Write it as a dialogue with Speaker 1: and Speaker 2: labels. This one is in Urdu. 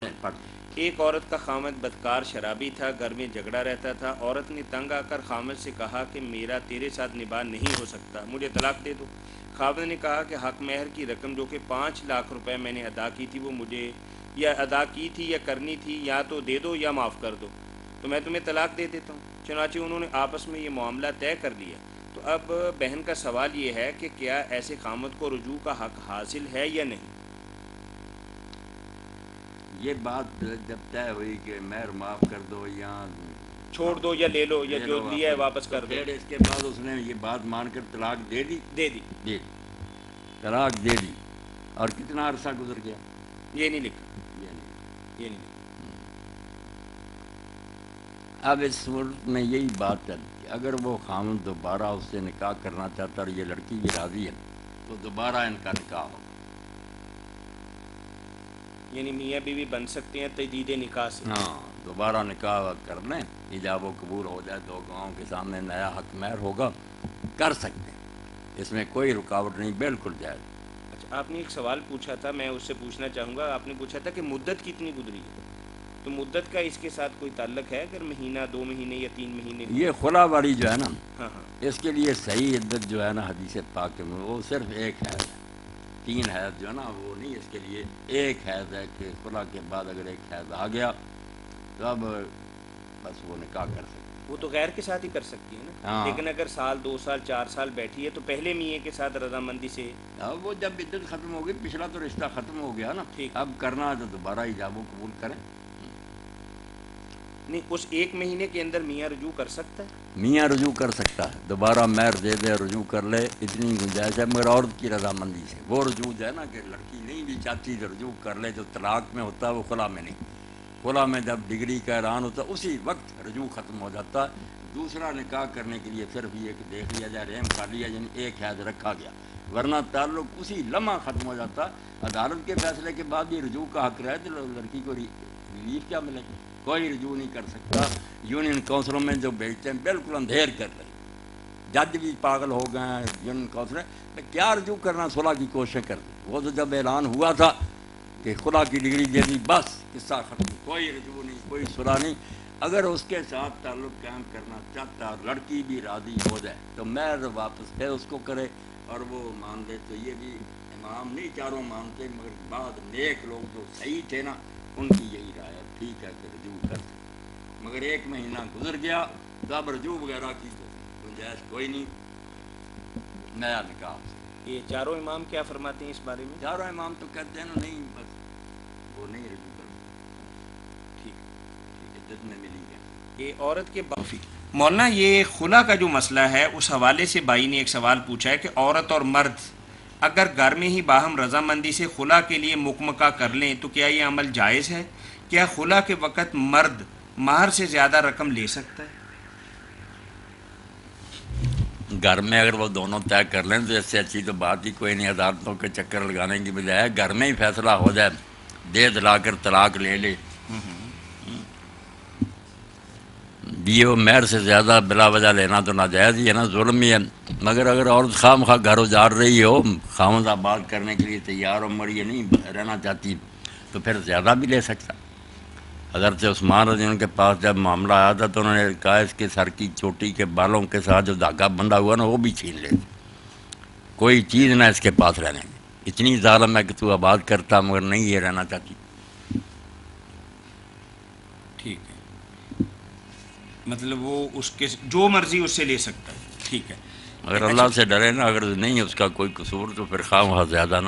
Speaker 1: ایک عورت کا خامد بدکار شرابی تھا، گھر میں جھگڑا رہتا تھا۔ عورت نے تنگ آ کر خامد سے کہا کہ میرا تیرے ساتھ نباہ نہیں ہو سکتا، مجھے طلاق دے دو۔ خامد نے کہا کہ حق مہر کی رقم جو کہ 5 لاکھ روپے میں نے ادا کی تھی وہ مجھے یا ادا کی تھی یا کرنی تھی، یا تو دے دو یا معاف کر دو، تو میں تمہیں طلاق دے دیتا ہوں۔ چنانچہ انہوں نے آپس میں یہ معاملہ طے کر لیا۔ تو اب بہن کا سوال یہ ہے کہ کیا ایسے خامد کو رجوع کا حق حاصل ہے یا نہیں؟
Speaker 2: یہ بات جب طے ہوئی کہ مہر معاف کر دو یا
Speaker 1: چھوڑ دو یا لے لو یا جو لیا ہے واپس کر دو،
Speaker 2: پھر اس کے بعد اس نے یہ بات مان کر طلاق دے دی طلاق دے دی، اور کتنا عرصہ گزر گیا
Speaker 1: یہ نہیں لکھا۔
Speaker 2: یہ نہیں اب اس صورت میں یہی بات ہے کہ اگر وہ خامن دوبارہ اس سے نکاح کرنا چاہتا اور یہ لڑکی بھی راضی ہے تو دوبارہ ان کا نکاح ہو،
Speaker 1: یعنی میاں بیوی بن سکتے ہیں تجدید نکاح سے۔
Speaker 2: ہاں، دوبارہ نکاح کر لیں، ایجاب و قبول ہو جائے، دو گاؤں کے سامنے نیا حق مہر ہوگا، کر سکتے ہیں، اس میں کوئی رکاوٹ نہیں، بالکل جائز۔
Speaker 1: اچھا، آپ نے ایک سوال پوچھا تھا، میں اس سے پوچھنا چاہوں گا، آپ نے پوچھا تھا کہ مدت کتنی گزری ہے، تو مدت کا اس کے ساتھ کوئی تعلق ہے؟ اگر مہینہ، 2 مہینے یا 3 مہینے؟
Speaker 2: یہ خلا والی جو ہے نا،
Speaker 1: ہاں ہاں،
Speaker 2: اس کے لیے صحیح عدت جو ہے نا حدیث پاک میں وہ صرف ایک حیض ہے، 3 حیض جو ہے نا وہ نہیں، اس کے لیے ایک حیض ہے کہ خلا کے بعد اگر ایک حیض آ گیا تو اب بس وہ نکاح کر سکتے۔
Speaker 1: وہ تو غیر کے ساتھ ہی کر سکتی ہے نا،
Speaker 2: ہاں،
Speaker 1: لیکن اگر سال، 2 سال، 4 سال بیٹھی ہے تو پہلے میاں کے ساتھ رضامندی سے۔
Speaker 2: اب وہ جب عدت ختم ہو گئی، پچھلا تو رشتہ ختم ہو گیا نا،
Speaker 1: ٹھیک،
Speaker 2: اب کرنا ہے تو دوبارہ ایجاب و قبول کریں۔
Speaker 1: نہیں، اس 1 مہینے کے اندر میاں رجوع کر سکتا ہے؟
Speaker 2: میاں رجوع کر سکتا ہے، دوبارہ مہر دے دے، رجوع کر لے، اتنی گنجائش ہے، مگر عورت کی رضامندی سے۔ وہ رجوع جو ہے نا کہ لڑکی نہیں بھی چاہتی تو رجوع کر لے، جو طلاق میں ہوتا ہے وہ خلا میں نہیں۔ خلا میں جب ڈگری کا اعلان ہوتا ہے اسی وقت رجوع ختم ہو جاتا ہے۔ دوسرا نکاح کرنے کے لیے صرف یہ کہ دیکھ لیا جائے رحم کھا لیا، یعنی ایک حیض رکھا گیا، ورنہ تعلق اسی لمحہ ختم ہو جاتا ہے۔ عدالت کے فیصلے کے بعد یہ رجوع کا حق رہے تو لڑکی کو ریلیف کیا ملے گی؟ کوئی رجوع نہیں کر سکتا۔ یونین کونسلوں میں جو بیچتے ہیں بالکل اندھیر کر رہے ہیں، جج بھی پاگل ہو گئے ہیں، یونین کونسلر کیا رجوع کرنا، صلح کی کوششیں کرتے۔ وہ تو جب اعلان ہوا تھا کہ خلا کی ڈگری دے دی، بس قصہ ختم، کوئی رجوع نہیں، کوئی صلح نہیں۔ اگر اس کے ساتھ تعلق قائم کرنا چاہتا اور لڑکی بھی راضی ہو جائے تو مہر واپس ہے اس کو کرے، اور وہ مان لے تو یہ بھی امام نہیں چاروں مانتے، مگر بعد نیک لوگ جو صحیح تھے نا ان کی یہی رائے ہے، ٹھیک ہے کہ رجوع کر سکتے، مگر 1 مہینہ گزر گیا تو اب رجوع وغیرہ کی گنجائش کوئی نہیں، نیا نکاح۔
Speaker 1: یہ چاروں امام کیا فرماتے ہیں اس بارے میں؟
Speaker 2: چاروں امام تو کہتے ہیں نا نہیں، بس وہ نہیں رجوع کرتے، ٹھیک عدت میں ملی گیا۔
Speaker 1: یہ عورت کے مولانا، یہ خلا کا جو مسئلہ ہے اس حوالے سے بھائی نے ایک سوال پوچھا ہے کہ عورت اور مرد اگر گھر میں ہی باہم رضامندی سے خلا کے لیے مکمکہ کر لیں تو کیا یہ عمل جائز ہے؟ کیا خلا کے وقت مرد مہر سے زیادہ رقم لے سکتا ہے؟
Speaker 2: گھر میں اگر وہ دونوں طے کر لیں تو اس سے اچھی تو بات ہی کوئی نہیں، عدالتوں کے چکر لگانے کی بجائے گھر میں ہی فیصلہ ہو جائے، دے دلا کر طلاق لے لے۔ دیو مہر سے زیادہ بلا وجہ لینا تو ناجائز ہی ہے نا، ظلم ہی ہے، مگر اگر عورت خواہ مخواہ گھر اجاڑ رہی ہو، خاوند آباد کرنے کے لیے تیار ہو، مگر یہ نہیں رہنا چاہتی تو پھر زیادہ بھی لے سکتا۔ حضرت عثمان رضی اللہ عنہ کے پاس جب معاملہ آیا تھا تو انہوں نے کہا اس کے سر کی چوٹی کے بالوں کے ساتھ جو دھاگا بندھا ہوا نا وہ بھی چھین لے، کوئی چیز نہ اس کے پاس رہنے میں، اتنی ظالم ہے کہ تو آباد کرتا مگر نہیں یہ رہنا چاہتی۔
Speaker 1: ٹھیک ہے، مطلب وہ اس کے جو مرضی اس سے لے سکتا ہے، ٹھیک ہے۔
Speaker 2: اگر اللہ سے ڈرے نا، اگر نہیں اس کا کوئی قصور تو پھر خواہ وہاں زیادہ نہ